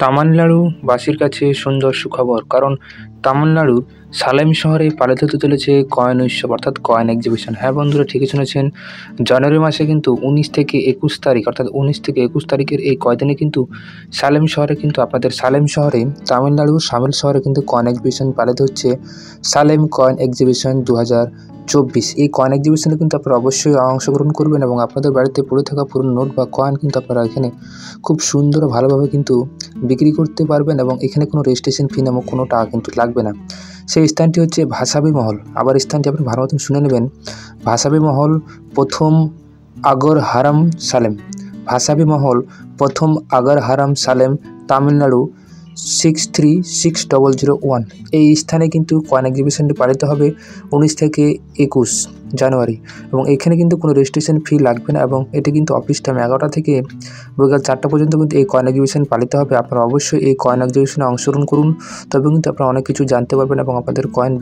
তামিলনাড়ুবাসীর কাছে সুন্দর সুখবর, কারণ তামিলনাড়ুর সালেম শহরে পালিত হতে চলেছে কয়েন উৎসব অর্থাৎ কয়েন এক্সিবিশন। হ্যাঁ বন্ধুরা, ঠিকই শুনেছেন। জানুয়ারি মাসে কিন্তু 19 থেকে 21 তারিখ অর্থাৎ 19 থেকে 21 তারিখের এই কয়দিনে কিন্তু সালেম শহরে কিন্তু আপনাদের সালেম শহরে তামিলনাড়ুর সামিল শহরে কিন্তু কয়েন এক্সিবিশন পালিত হচ্ছে। Salem coin exhibition 2024। এই কয়েন এক্সিবিশনে কিন্তু আপনারা অবশ্যই অংশগ্রহণ করবেন এবং আপনাদের বাড়িতে পড়ে থাকা পুরনো নোট বা কয়েন কিন্তু আপনারা এখানে খুব সুন্দর ও ভালোভাবে কিন্তু বিক্রি করতে পারবেন এবং এখানে কোনো রেজিস্ট্রেশন ফি নামক কোনো টাকা কিন্তু লাগবে না। সেই স্থানটি হচ্ছে ভাসাবী মহল। আবার স্থানটি আপনি ভালো মতন শুনে নেবেন। ভাসাবী মহল, প্রথম আগর হারাম সালেম। ভাসাবী মহল, প্রথম আগর হারাম সালেম, তামিলনাড়ু 636001। এই স্থানে কিন্তু কয়েন এক্সিবিশনটি পালিত হবে 19 থেকে 21 জানুয়ারি এবং এখানে কিন্তু কোনো রেজিস্ট্রেশন ফি লাগবে না এবং এটি কিন্তু অফিস টাইম 11টা থেকে বিকাল 4টা পর্যন্ত কিন্তু এই কয়েন এক্সিবিশন পালিত হবে। আপনারা অবশ্যই এই কয়েন এক্সিবিশনে অংশগ্রহণ করুন, তবে কিন্তু আপনারা অনেক কিছু জানতে পারবেন এবং আপনাদের কয়েন